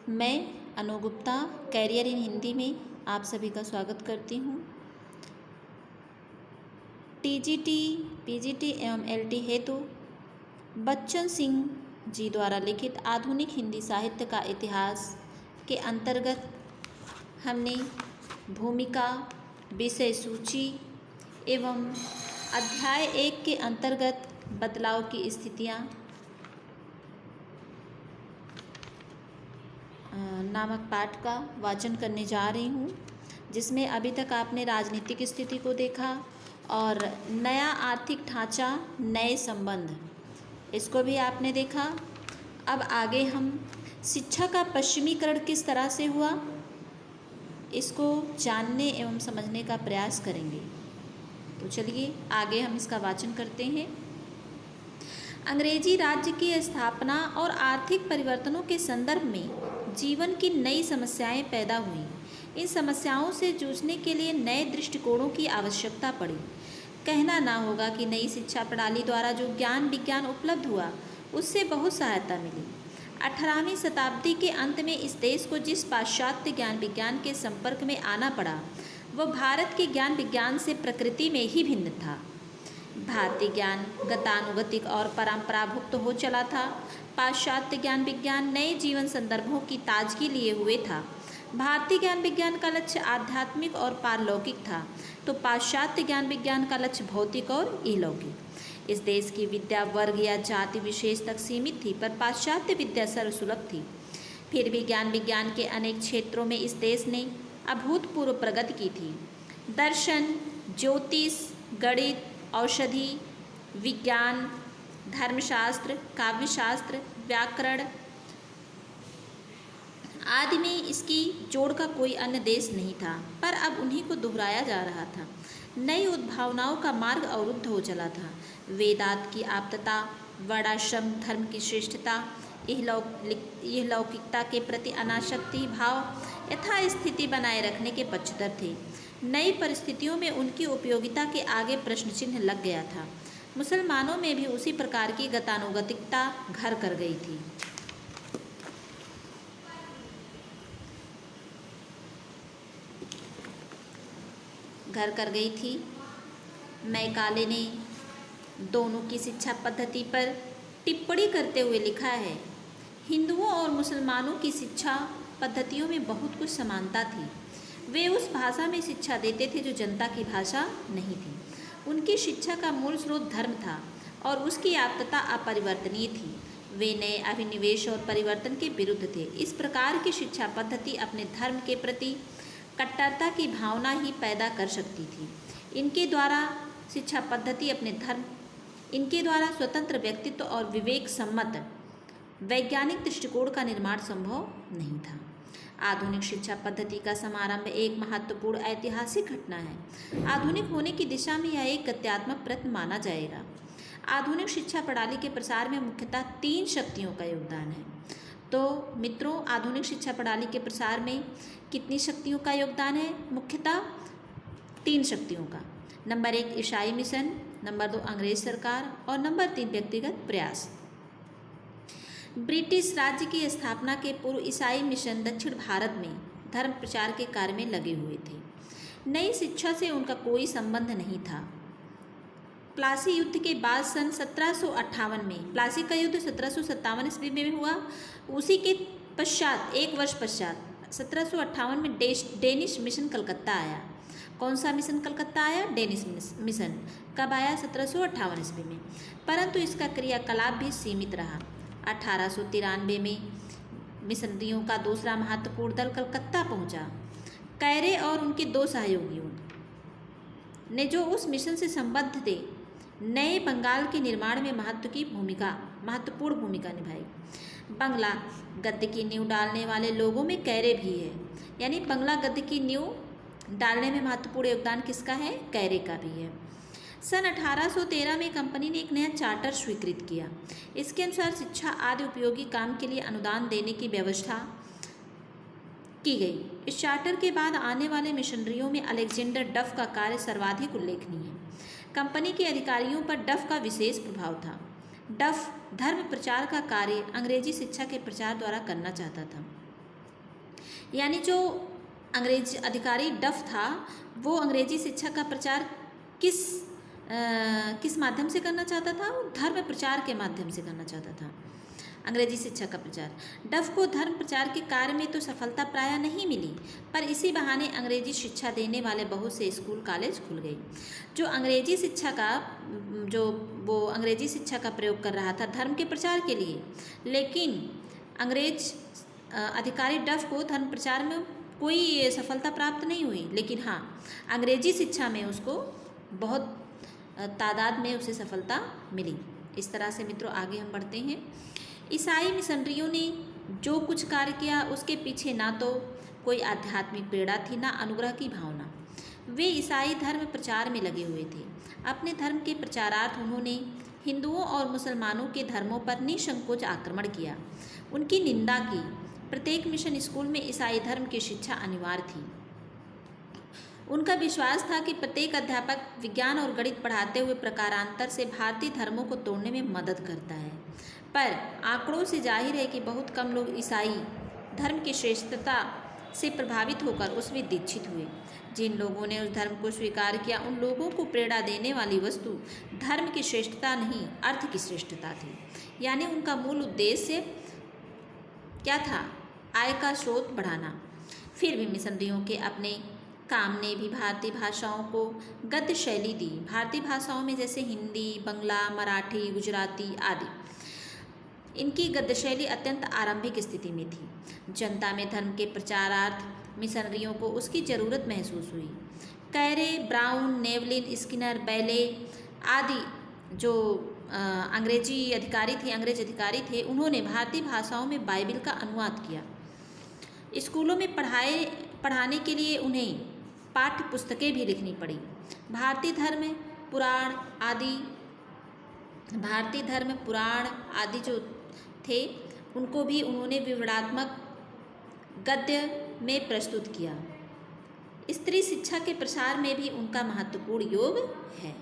मैं अनु गुप्ता कैरियर इन हिंदी में आप सभी का स्वागत करती हूँ। टीजीटी, पीजीटी एवं एलटी हेतु बच्चन सिंह जी द्वारा लिखित आधुनिक हिंदी साहित्य का इतिहास के अंतर्गत हमने भूमिका, विषय सूची एवं अध्याय 1 के अंतर्गत बदलाव की स्थितियाँ नामक पाठ का वाचन करने जा रही हूँ, जिसमें अभी तक आपने राजनीतिक स्थिति को देखा और नया आर्थिक ढांचा, नए संबंध, इसको भी आपने देखा। अब आगे हम शिक्षा का पश्चिमीकरण किस तरह से हुआ, इसको जानने एवं समझने का प्रयास करेंगे। तो चलिए आगे हम इसका वाचन करते हैं। अंग्रेजी राज्य की स्थापना और आर्थिक परिवर्तनों के संदर्भ में जीवन की नई समस्याएं पैदा हुई। इन समस्याओं से जूझने के लिए नए दृष्टिकोणों की आवश्यकता पड़ी। कहना ना होगा कि नई शिक्षा प्रणाली द्वारा जो ज्ञान विज्ञान उपलब्ध हुआ, उससे बहुत सहायता मिली। 18वीं शताब्दी के अंत में इस देश को जिस पाश्चात्य ज्ञान विज्ञान के संपर्क में आना पड़ा, वह भारत के ज्ञान विज्ञान से प्रकृति में ही भिन्न था। भारतीय ज्ञान गतानुगतिक और परंपराभुक्त हो चला था। पाश्चात्य ज्ञान विज्ञान नए जीवन संदर्भों की ताजगी लिए हुए था। भारतीय ज्ञान विज्ञान का लक्ष्य आध्यात्मिक और पारलौकिक था, तो पाश्चात्य ज्ञान विज्ञान का लक्ष्य भौतिक और इहलौकिक। इस देश की विद्या वर्ग या जाति विशेष तक सीमित थी, पर पाश्चात्य विद्या सर्वसुलभ थी। फिर भी ज्ञान विज्ञान के अनेक क्षेत्रों में इस देश ने अभूतपूर्व प्रगति की थी। दर्शन, ज्योतिष, गणित, औषधि विज्ञान, धर्मशास्त्र, काव्यशास्त्र, व्याकरण आदि में इसकी जोड़ का कोई अन्य देश नहीं था, पर अब उन्हीं को दोहराया जा रहा था। नई उद्भावनाओं का मार्ग अवरुद्ध हो चला था। वेदांत की आप्तता, वर्णाश्रम धर्म की श्रेष्ठता, इहलौकिकता के प्रति अनासक्ति भाव यथास्थिति बनाए रखने के पक्षधर थे। नई परिस्थितियों में उनकी उपयोगिता के आगे प्रश्न चिन्ह लग गया था। मुसलमानों में भी उसी प्रकार की गतानुगतिकता घर कर गई थी। मैकाले ने दोनों की शिक्षा पद्धति पर टिप्पणी करते हुए लिखा है, हिंदुओं और मुसलमानों की शिक्षा पद्धतियों में बहुत कुछ समानता थी। वे उस भाषा में शिक्षा देते थे जो जनता की भाषा नहीं थी। उनकी शिक्षा का मूल स्रोत धर्म था और उसकी आप्तता अपरिवर्तनीय थी। वे नए अभिनिवेश और परिवर्तन के विरुद्ध थे। इस प्रकार की शिक्षा पद्धति अपने धर्म के प्रति कट्टरता की भावना ही पैदा कर सकती थी। इनके द्वारा शिक्षा पद्धति इनके द्वारा स्वतंत्र व्यक्तित्व और विवेक सम्मत वैज्ञानिक दृष्टिकोण का निर्माण संभव नहीं था। आधुनिक शिक्षा पद्धति का समारंभ एक महत्वपूर्ण ऐतिहासिक घटना है। आधुनिक होने की दिशा में यह एक गत्यात्मक प्रयत्न माना जाएगा। आधुनिक शिक्षा प्रणाली के प्रसार में मुख्यतः 3 शक्तियों का योगदान है। तो मित्रों, आधुनिक शिक्षा प्रणाली के प्रसार में कितनी शक्तियों का योगदान है? मुख्यतः 3 शक्तियों का। नंबर 1 ईसाई मिशन, नंबर 2 अंग्रेज सरकार और नंबर 3 व्यक्तिगत प्रयास। ब्रिटिश राज्य की स्थापना के पूर्व ईसाई मिशन दक्षिण भारत में धर्म प्रचार के कार्य में लगे हुए थे। नई शिक्षा से उनका कोई संबंध नहीं था। प्लासी युद्ध के बाद सन 1758 में, प्लासी का युद्ध 1757 ईस्वी में हुआ। उसी के पश्चात 1 वर्ष पश्चात 1758 में डेनिश मिशन कलकत्ता आया। कौन सा मिशन कलकत्ता आया? Danish mission. कब आया? 1758 ईस्वी में। परंतु इसका क्रियाकलाप भी सीमित रहा। 1893 में मिशनरियों का दूसरा महत्वपूर्ण दल कलकत्ता पहुंचा। कैरे और उनके 2 सहयोगियों ने, जो उस मिशन से संबद्ध थे, नए बंगाल के निर्माण में महत्वपूर्ण भूमिका निभाई। बंगला गद्य की नींव डालने वाले लोगों में कैरे भी है। यानी बंगला गद्य की नींव डालने में महत्वपूर्ण योगदान किसका है? कैरे का भी है। सन 1813 में कंपनी ने एक नया चार्टर स्वीकृत किया। इसके अनुसार शिक्षा आदि उपयोगी काम के लिए अनुदान देने की व्यवस्था की गई। इस चार्टर के बाद आने वाले मिशनरियों में अलेक्जेंडर डफ का कार्य सर्वाधिक उल्लेखनीय है। कंपनी के अधिकारियों पर डफ का विशेष प्रभाव था। डफ धर्म प्रचार का कार्य अंग्रेजी शिक्षा के प्रचार द्वारा करना चाहता था। यानी जो अंग्रेज अधिकारी डफ था वो अंग्रेजी शिक्षा का प्रचार किस माध्यम से करना चाहता था? वो धर्म प्रचार के माध्यम से करना चाहता था अंग्रेजी शिक्षा का प्रचार। डफ को धर्म प्रचार के कार्य में तो सफलता प्रायः नहीं मिली, पर इसी बहाने अंग्रेजी शिक्षा देने वाले बहुत से स्कूल कॉलेज खुल गए। जो अंग्रेजी शिक्षा का प्रयोग कर रहा था धर्म के प्रचार के लिए, लेकिन अंग्रेज अधिकारी डफ को धर्म प्रचार में कोई सफलता प्राप्त नहीं हुई, लेकिन हाँ अंग्रेजी शिक्षा में उसको बहुत तादाद में उसे सफलता मिली। इस तरह से मित्रों आगे हम बढ़ते हैं। ईसाई मिशनरियों ने जो कुछ कार्य किया उसके पीछे ना तो कोई आध्यात्मिक प्रेरणा थी ना अनुग्रह की भावना। वे ईसाई धर्म प्रचार में लगे हुए थे। अपने धर्म के प्रचारार्थ उन्होंने हिंदुओं और मुसलमानों के धर्मों पर निसंकोच आक्रमण किया, उनकी निंदा की। प्रत्येक मिशन स्कूल में ईसाई धर्म की शिक्षा अनिवार्य थी। उनका विश्वास था कि प्रत्येक अध्यापक विज्ञान और गणित पढ़ाते हुए प्रकारांतर से भारतीय धर्मों को तोड़ने में मदद करता है। पर आंकड़ों से जाहिर है कि बहुत कम लोग ईसाई धर्म की श्रेष्ठता से प्रभावित होकर उसमें दीक्षित हुए। जिन लोगों ने उस धर्म को स्वीकार किया उन लोगों को प्रेरणा देने वाली वस्तु धर्म की श्रेष्ठता नहीं, अर्थ की श्रेष्ठता थी। यानी उनका मूल उद्देश्य क्या था? आय का स्रोत बढ़ाना। फिर भी मिशनरियों के अपने काम ने भी भारतीय भाषाओं को गद्य शैली दी। भारतीय भाषाओं में जैसे हिंदी, बंगला, मराठी, गुजराती आदि, इनकी गद्य शैली अत्यंत आरंभिक स्थिति में थी। जनता में धर्म के प्रचारार्थ मिशनरियों को उसकी ज़रूरत महसूस हुई। कैरे, ब्राउन, नेवलिन, स्किनर, बैले आदि जो अंग्रेज अधिकारी थे, उन्होंने भारतीय भाषाओं में बाइबिल का अनुवाद किया। स्कूलों में पढ़ाने के लिए उन्हें पाठ्य पुस्तकें भी लिखनी पड़ी। भारतीय धर्म पुराण आदि जो थे उनको भी उन्होंने विवरणात्मक गद्य में प्रस्तुत किया। स्त्री शिक्षा के प्रसार में भी उनका महत्वपूर्ण योग है।